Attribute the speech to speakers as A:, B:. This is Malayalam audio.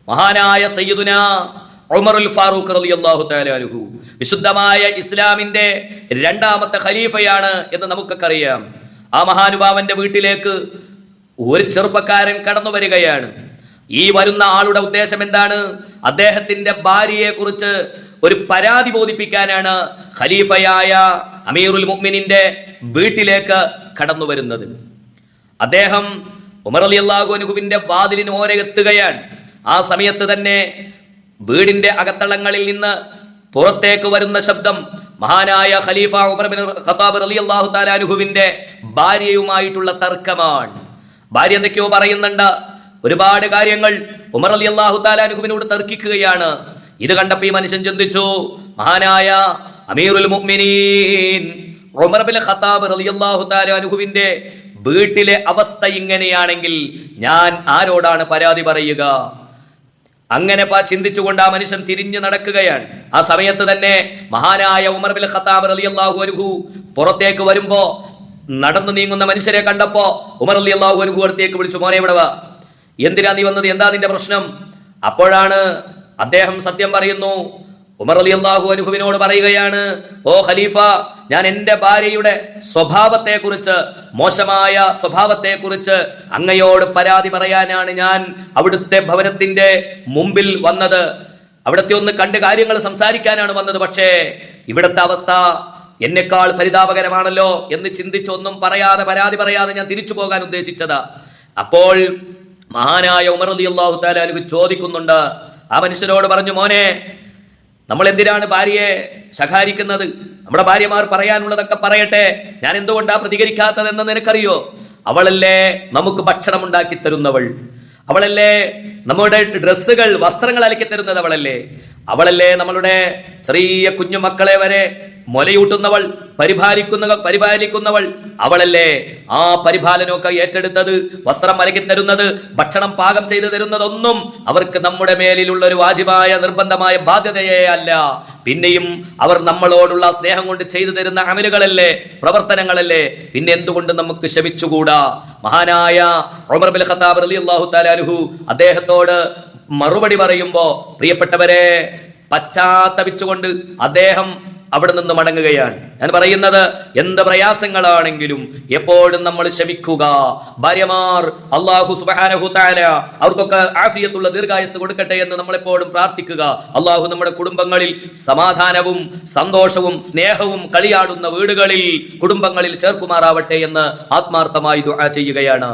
A: മഹാനായ സയ്യിദുനാ ഉമറുൽ ഫാറൂഖ് റളിയല്ലാഹു തആല അൻഹു വിശുദ്ധമായ ഇസ്ലാമിന്റെ രണ്ടാമത്തെ ഖലീഫയാണ് എന്ന് നമുക്കൊക്കെ അറിയാം. ആ മഹാനുഭാവന്റെ വീട്ടിലേക്ക് ഒരു ചെറുപ്പക്കാരൻ കടന്നു വരികയാണ്. ഈ വരുന്ന ആളുടെ ഉദ്ദേശം എന്താണ്? അദ്ദേഹത്തിന്റെ ഭാര്യയെ കുറിച്ച് ഒരു പരാതി ബോധിപ്പിക്കാനാണ് ഖലീഫയായ അമീറുൽ മുഅ്മിനീന്റെ വീട്ടിലേക്ക് കടന്നു വരുന്നത്. അദ്ദേഹം ഉമർ റളിയല്ലാഹു അൻഹുവിന്റെ വാതിലിന് ഓരെ എത്തുകയാണ്. ആ സമയത്ത് തന്നെ വീടിന്റെ അകത്തളങ്ങളിൽ നിന്ന് പുറത്തേക്ക് വരുന്ന ശബ്ദം മഹാനായ ഖലീഫ ഉമർ ബിൻ ഖത്താബ് റളിയല്ലാഹു തആല അൻഹുവിന്റെ ഭാര്യയുമായിട്ടുള്ള തർക്കമാണ്. ഭാര്യ എന്തൊക്കെയോ പറയുന്നുണ്ട്, ഒരുപാട് കാര്യങ്ങൾ ഉമർ റളിയല്ലാഹു തആല അൻഹുവിനോട് തർക്കിക്കുകയാണ്. ഇത് കണ്ടപ്പോൾ ഈ മനുഷ്യൻ ചിന്തിച്ചു, മഹാനായ അമീറുൽ മുഅ്മിനീൻ ഉമർ ബിൻ ഖത്താബ് റളിയല്ലാഹു തആല അൻഹുവിന്റെ വീട്ടിലെ അവസ്ഥ ഇങ്ങനെയാണെങ്കിൽ ഞാൻ ആരോടാണ് പരാതി പറയുക? അങ്ങനെ ചിന്തിച്ചുകൊണ്ട് ആ മനുഷ്യൻ തിരിഞ്ഞു നടക്കുകയാണ്. ആ സമയത്ത് തന്നെ മഹാനായ ഉമർ ബിൻ ഖത്താബ് റളിയല്ലാഹു അൻഹു പുറത്തേക്ക് വരുമ്പോ നടന്നു നീങ്ങുന്ന മനുഷ്യരെ കണ്ടപ്പോ ഉമർ റളിയല്ലാഹു അൻഹു അടുത്തേക്ക് വിളിച്ചു, മോനെ ഇവിടെ വാ, എന്തിനാ നീ വന്നത്, എന്താ നിന്റെ പ്രശ്നം? അപ്പോഴാണ് അദ്ദേഹം സത്യം പറയുന്നു. ഉമർ റളിയല്ലാഹു അൻഹുവിനോട് പറയുകയാണ്, ഓ ഖലീഫ, ഞാൻ എൻ്റെ ഭാര്യയുടെ സ്വഭാവത്തെക്കുറിച്ച്, മോശമായ സ്വഭാവത്തെക്കുറിച്ച് അങ്ങയോട് പരാതി പറയാനാണ് ഞാൻ അവിടുത്തെ ഭവനത്തിന്റെ മുമ്പിൽ വന്നത്. അവിടുത്തെ ഒന്ന് കണ്ട് കാര്യങ്ങൾ സംസാരിക്കാനാണ് വന്നത്. പക്ഷേ ഇവിടുത്തെ അവസ്ഥ എന്നെക്കാൾ പരിതാപകരമാണല്ലോ എന്ന് ചിന്തിച്ചൊന്നും പറയാതെ, പരാതി പറയാതെ ഞാൻ തിരിച്ചു പോകാൻ ഉദ്ദേശിച്ചത്. അപ്പോൾ മഹാനായ ഉമർ റളിയല്ലാഹു തആല അൻഹു ചോദിക്കുന്നുണ്ട്, ആ മനുഷ്യരോട് പറഞ്ഞു, മോനെ, നമ്മൾ എന്തിനാണ് ഭാര്യയെ ശകാരിക്കുന്നത്? നമ്മുടെ ഭാര്യമാർ പറയാനുള്ളതൊക്കെ പറയട്ടെ, ഞാൻ എന്തുകൊണ്ടാ പ്രതികരിക്കാത്തതെന്ന് നിനക്കറിയോ? അവളല്ലേ നമുക്ക് ഭക്ഷണം ഉണ്ടാക്കി തരുന്നവൾ, അവളല്ലേ നമ്മുടെ ഡ്രസ്സുകൾ, വസ്ത്രങ്ങൾ അലക്കി തരുന്നത് അവളല്ലേ, അവളല്ലേ നമ്മളുടെ ചെറിയ കുഞ്ഞു മക്കളെ വരെ മുലയൂട്ടുന്നവൾ, പരിപാലിക്കുന്നവൾ അവളല്ലേ. ആ പരിപാലനമൊക്കെ ഏറ്റെടുത്തത്, വസ്ത്രം അലക്കി തരുന്നത്, ഭക്ഷണം പാകം ചെയ്തു തരുന്നതൊന്നും അവർക്ക് നമ്മുടെ മേലിലുള്ള ഒരു വാജിബായ നിർബന്ധമായ ബാധ്യതയേ അല്ല. പിന്നെയും അവർ നമ്മളോടുള്ള സ്നേഹം കൊണ്ട് ചെയ്തു തരുന്ന അമലുകളല്ലേ, പ്രവർത്തനങ്ങളല്ലേ, പിന്നെ എന്തുകൊണ്ട് നമുക്ക് ക്ഷമിച്ചുകൂടാ? മഹാനായ ഉമർ ബിൻ ഖത്താബ് റളിയല്ലാഹു തആല അൻഹു അദ്ദേഹത്തോട് മറുപടി പറയുമ്പോ, പ്രിയപ്പെട്ടവരെ, പശ്ചാത്തപിച്ചുകൊണ്ട് അദ്ദേഹം അവിടെ നിന്ന് മടങ്ങുകയാണ്. ഞാൻ പറയുന്നത്, എന്ത് പ്രയാസങ്ങളാണെങ്കിലും എപ്പോഴും നമ്മൾ ക്ഷമിക്കുക. ഭാര്യമാർ, അല്ലാഹു സുബ്ഹാനഹു തആല അവർക്കൊക്കെ ആഫിയത്തുള്ള ദീർഘായുസ്സ് കൊടുക്കട്ടെ എന്ന് നമ്മൾ എപ്പോഴും പ്രാർത്ഥിക്കുക. അല്ലാഹു നമ്മുടെ കുടുംബങ്ങളിൽ സമാധാനവും സന്തോഷവും സ്നേഹവും കളിയാടുന്ന വീടുകളിൽ, കുടുംബങ്ങളിൽ ചേർക്കുമാറാവട്ടെ എന്ന് ആത്മാർത്ഥമായി ദുആ ചെയ്യുകയാണ്.